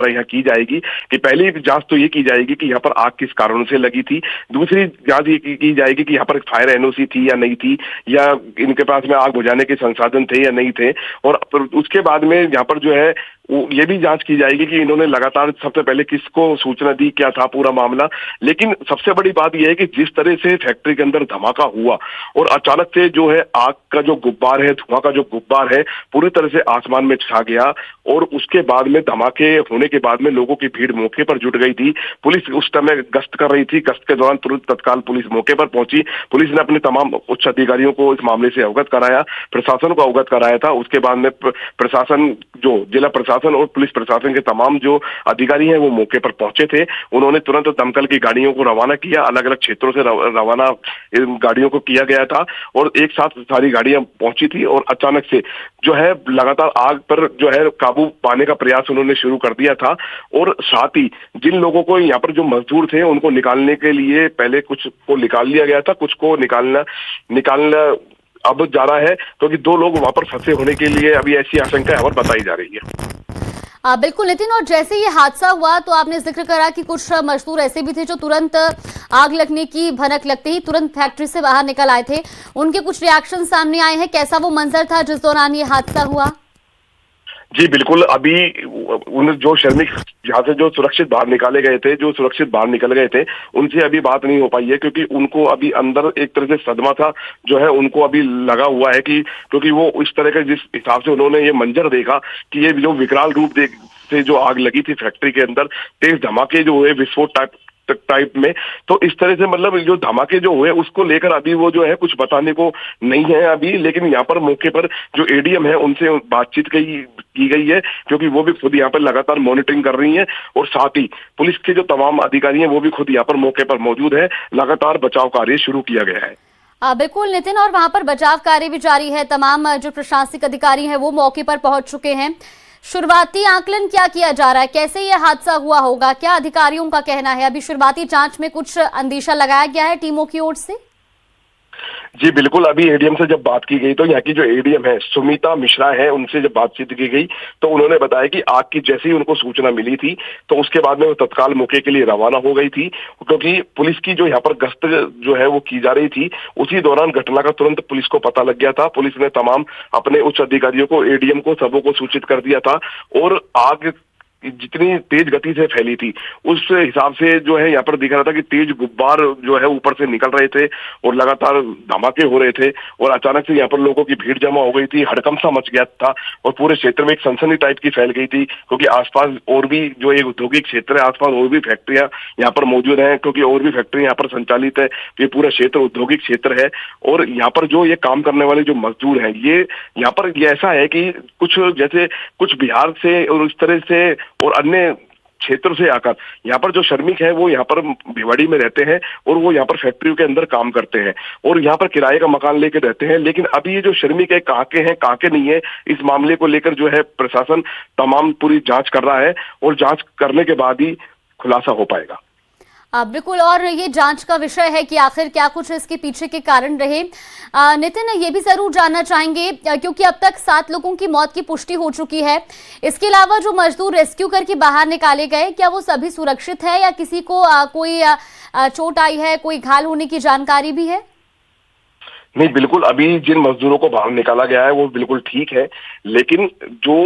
यहाँ की जाएगी कि पहली जांच तो ये की जाएगी कि यहाँ पर आग किस कारणों से लगी थी। दूसरी जांच ये की जाएगी कि यहाँ पर फायर एनओसी थी या नहीं थी, या इनके पास में आग बुझाने के संसाधन थे या नहीं थे। और उसके बाद में यहाँ पर जो है ये भी जांच की जाएगी कि इन्होंने लगातार सबसे पहले किसको सूचना दी, क्या था पूरा मामला। लेकिन सबसे बड़ी बात यह है कि जिस तरह से फैक्ट्री के अंदर धमाका हुआ और अचानक से जो है आग का जो गुब्बार है, धुआं का जो गुब्बार है, पूरी तरह से आसमान में छा गया। और उसके बाद में धमाके होने के बाद में लोगों की भीड़ मौके पर जुट गई थी। पुलिस उस समय गश्त कर रही थी। गश्त के दौरान तुरंत तत्काल पुलिस मौके पर पहुंची। पुलिस ने अपने तमाम उच्च अधिकारियों को इस मामले से अवगत कराया, प्रशासन को अवगत कराया था। उसके बाद में प्रशासन, जो जिला प्रशासन और पुलिस प्रशासन के तमाम जो अधिकारी हैं वो मौके पर पहुंचे थे। उन्होंने तुरंत दमकल की गाड़ियों को रवाना किया, अलग अलग क्षेत्रों से रवाना गाड़ियों को किया गया था और एक साथ सारी गाड़ियां पहुंची थी। और अचानक से जो है लगातार आग पर जो है काबू पाने का प्रयास उन्होंने शुरू कर दिया था। और साथ ही जिन लोगों को यहाँ पर जो मजदूर थे उनको निकालने के लिए पहले कुछ को निकाल लिया गया था, कुछ को निकालना अब जा रहा है, क्योंकि 2 लोग वहां पर फंसे होने के लिए अभी ऐसी आशंका और बताई जा रही है। बिल्कुल नितिन, और जैसे ये हादसा हुआ तो आपने जिक्र करा कि कुछ मजदूर ऐसे भी थे जो तुरंत आग लगने की भनक लगते ही तुरंत फैक्ट्री से बाहर निकल आए थे। उनके कुछ रिएक्शन सामने आए हैं, कैसा वो मंजर था जिस दौरान ये हादसा हुआ? जी बिल्कुल, अभी उन जो श्रमिक यहाँ से जो सुरक्षित बाहर निकाले गए थे, जो सुरक्षित बाहर निकल गए थे, उनसे अभी बात नहीं हो पाई है, क्योंकि उनको अभी अंदर एक तरह से सदमा था जो है उनको अभी लगा हुआ है कि क्योंकि वो इस तरह के जिस हिसाब से उन्होंने ये मंजर देखा कि ये जो विकराल रूप से जो आग लगी थी फैक्ट्री के अंदर, तेज धमाके जो हुए विस्फोट टाइप में, तो इस तरह से मतलब जो धमाके जो हुए उसको लेकर अभी वो जो है कुछ बताने को नहीं है अभी। लेकिन यहाँ पर मौके पर जो एडीएम है उनसे बातचीत की गई है, क्योंकि वो भी खुद यहाँ पर लगातार मॉनिटरिंग कर रही हैं। और साथ ही पुलिस के जो तमाम अधिकारी हैं वो भी खुद यहाँ पर मौके पर मौजूद है। लगातार बचाव कार्य शुरू किया गया है। बिल्कुल नितिन, और वहां पर बचाव कार्य भी जारी है। तमाम जो प्रशासनिक अधिकारी हैं वो मौके पर पहुंच चुके हैं। शुरुआती आकलन क्या किया जा रहा है, कैसे यह हादसा हुआ होगा, क्या अधिकारियों का कहना है? अभी शुरुआती जांच में कुछ अंदेशा लगाया गया है टीमों की ओर से? जी बिल्कुल, अभी एडीएम से जब बात की गई तो यहाँ की जो एडीएम है सुमिता मिश्रा है, उनसे जब बातचीत की गई तो उन्होंने बताया कि आग की जैसे ही उनको सूचना मिली थी तो उसके बाद में वो तत्काल मौके के लिए रवाना हो गई थी, क्योंकि पुलिस की जो यहाँ पर गश्त जो है वो की जा रही थी। उसी दौरान घटना का तुरंत पुलिस को पता लग गया था। पुलिस ने तमाम अपने उच्च अधिकारियों को, एडीएम को, सबों को सूचित कर दिया था। और आग जितनी तेज गति से फैली थी उस हिसाब से जो है यहाँ पर दिख रहा था कि तेज गुब्बार जो है ऊपर से निकल रहे थे और लगातार धमाके हो रहे थे। और अचानक से यहाँ पर लोगों की भीड़ जमा हो गई थी, हड़कंप सा मच गया था और पूरे क्षेत्र में एक सनसनी टाइप की फैल गई थी, क्योंकि आसपास और भी जो एक औद्योगिक क्षेत्र है, आसपास और भी फैक्ट्रियां यहाँ पर मौजूद हैं, क्योंकि और भी फैक्ट्री यहाँ पर संचालित है। ये पूरा क्षेत्र औद्योगिक क्षेत्र है। और यहाँ पर जो ये काम करने वाले जो मजदूर हैं, ये यहाँ पर ये ऐसा है कि कुछ बिहार से और इस तरह से और अन्य क्षेत्र से आकर यहाँ पर जो श्रमिक हैं वो यहाँ पर भिवाड़ी में रहते हैं और वो यहाँ पर फैक्ट्रियों के अंदर काम करते हैं और यहाँ पर किराए का मकान लेके रहते हैं। लेकिन अभी ये जो श्रमिक है कहाँ के नहीं है, इस मामले को लेकर जो है प्रशासन तमाम पूरी जांच कर रहा है और जांच करने के बाद ही खुलासा हो पाएगा। बिल्कुल, और ये जांच का विषय है कि आखिर क्या कुछ इसके पीछे के कारण रहे। नितिन, ये भी जरूर जानना चाहेंगे क्योंकि अब तक 7 लोगों की मौत की पुष्टि हो चुकी है। इसके अलावा जो मजदूर रेस्क्यू करके बाहर निकाले गए, क्या वो सभी सुरक्षित है या किसी को कोई चोट आई है, कोई घायल होने की जानकारी भी है? नहीं, बिल्कुल, अभी जिन मजदूरों को बाहर निकाला गया है वो बिल्कुल ठीक है, लेकिन जो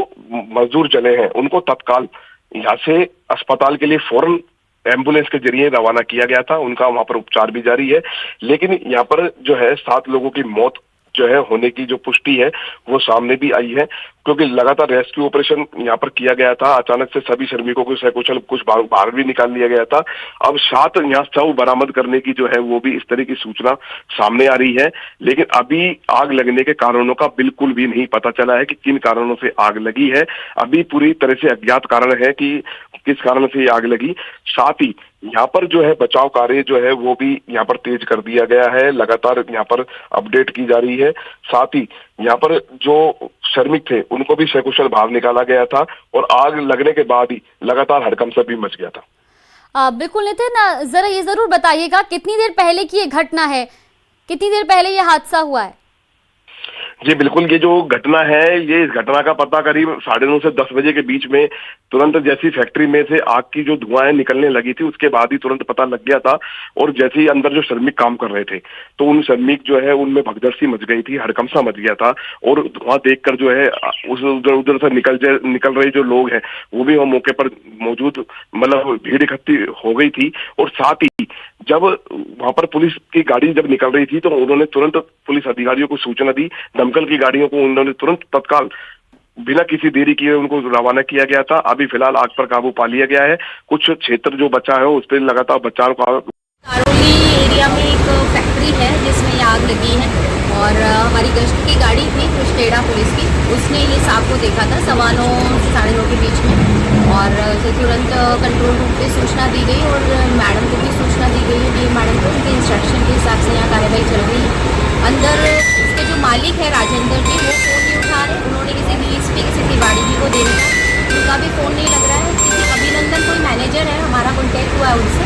मजदूर चले हैं उनको तत्काल यहाँ से अस्पताल के लिए फौरन एम्बुलेंस के जरिए रवाना किया गया था। उनका वहां पर उपचार भी जारी है। लेकिन यहाँ पर जो है 7 लोगों की मौत जो है होने की जो पुष्टि है वो सामने भी आई है, क्योंकि लगातार रेस्क्यू ऑपरेशन यहाँ पर किया गया था। अचानक से सभी श्रमिकों को सकुशल कुछ बाहर भी निकाल लिया गया था। अब 7 यहाँ शव बरामद करने की जो है वो भी इस तरह की सूचना सामने आ रही है। लेकिन अभी आग लगने के कारणों का बिल्कुल भी नहीं पता चला है कि किन कारणों से आग लगी है। अभी पूरी तरह से अज्ञात कारण है कि किस कारण से आग लगी। साथ ही यहाँ पर जो है बचाव कार्य जो है वो भी यहाँ पर तेज कर दिया गया है, लगातार यहाँ पर अपडेट की जा रही है। साथ ही यहाँ पर जो श्रमिक थे उनको भी सकुशल बाहर निकाला गया था और आग लगने के बाद ही लगातार हड़कंप सा भी मच गया था। बिल्कुल नितिन, जरा ये जरूर बताइएगा कितनी देर पहले की ये घटना है, कितनी देर पहले ये हादसा हुआ है? जी बिल्कुल, ये जो घटना है, ये इस घटना का पता करीब 9:30 से 10 बजे के बीच में तुरंत जैसी फैक्ट्री में से आग की जो धुआं निकलने लगी थी, उसके बाद ही तुरंत पता लग गया था। और जैसे ही अंदर जो श्रमिक काम कर रहे थे, तो उन श्रमिक जो है उनमें भगदड़ सी मच गई थी, हड़कंप सा मच गया था। और धुआं देखकर जो है उस उधर से निकल रहे जो लोग हैं, वो भी वहाँ मौके पर मौजूद, मतलब भीड़ इकट्ठी हो गई थी। और साथ ही जब वहां पर पुलिस की गाड़ी जब निकल रही थी, तो उन्होंने तुरंत पुलिस अधिकारियों को सूचना दी। दमकल की गाड़ियों को उन्होंने तुरंत तत्काल बिना किसी देरी किए उनको रवाना किया गया था। अभी फिलहाल आग पर काबू पा लिया गया है। कुछ क्षेत्र जो बचा है उस पर लगातार बचाव का। कारोली एरिया में एक फैक्ट्री है जिसमें ये आग लगी है और हमारी गश्त की गाड़ी थी कुष्टेड़ा पुलिस की, उसने ये आग को देखा था 9:15 से 9:30 के बीच में। और तुरंत कंट्रोल रूम पे सूचना दी गई और मैडम को भी सूचना दी गई है, डी मैडम को, उनके इंस्ट्रक्शन के हिसाब से यहाँ कार्रवाई चल रही है। अंदर इसके जो मालिक है राजेंद्र जी, वो फ़ोन नहीं उठा रहे। उन्होंने किसी डीएसपी किसी तिवाड़ी जी को देने का, उनका भी फ़ोन नहीं लग रहा है। किसी अभिनंदन कोई मैनेजर है, हमारा कॉन्टैक्ट हुआ है उनसे,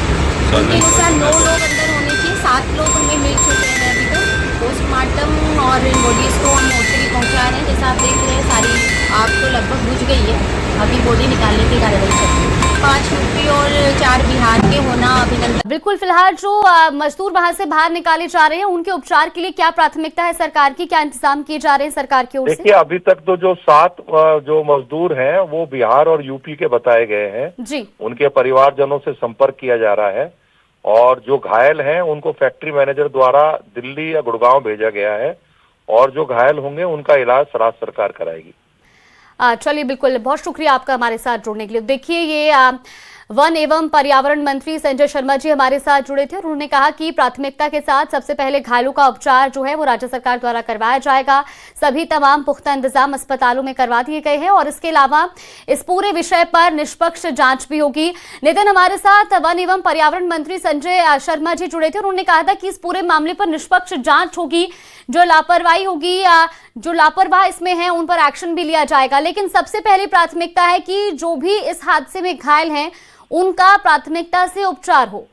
उनके अनुसार 9 लोग अंदर होने चाहिए, 7 लोग उनमें मिल चुके हैं अभी तक। पोस्टमार्टम और बॉडीज़ को हम मोर्चरी पहुँचा रहे हैं। जैसा आप देख रहे हैं सारी आग तो लगभग बुझ गई है, अभी बॉडी निकालने की कार्रवाई चल रही है। 5 यूपी और 4 बिहार के होना अभिनंदन। बिल्कुल, फिलहाल जो मजदूर वहां से बाहर निकाले जा रहे हैं, उनके उपचार के लिए क्या प्राथमिकता है सरकार की, क्या इंतजाम किए जा रहे हैं सरकार की ओर से? देखिए, अभी तक तो जो 7 जो मजदूर हैं वो बिहार और यूपी के बताए गए हैं जी। उनके परिवारजनों से संपर्क किया जा रहा है और जो घायल हैं उनको फैक्ट्री मैनेजर द्वारा दिल्ली या गुड़गांव भेजा गया है और जो घायल होंगे उनका इलाज राज्य सरकार कराएगी। चलिए, बिल्कुल, बहुत शुक्रिया आपका हमारे साथ जुड़ने के लिए। देखिए, ये वन एवं पर्यावरण मंत्री संजय शर्मा जी हमारे साथ जुड़े थे और उन्होंने कहा कि प्राथमिकता के साथ सबसे पहले घायलों का उपचार जो है वो राज्य सरकार द्वारा करवाया जाएगा। सभी तमाम पुख्ता इंतजाम अस्पतालों में करवा दिए गए हैं और इसके अलावा इस पूरे विषय पर निष्पक्ष जांच भी होगी। नितिन, हमारे साथ वन एवं पर्यावरण मंत्री संजय शर्मा जी जुड़े थे और उन्होंने कहा था कि इस पूरे मामले पर निष्पक्ष जांच होगी, जो लापरवाही होगी या जो लापरवाह इसमें है उन पर एक्शन भी लिया जाएगा। लेकिन सबसे पहली प्राथमिकता है कि जो भी इस हादसे में घायल हैं उनका प्राथमिकता से उपचार हो।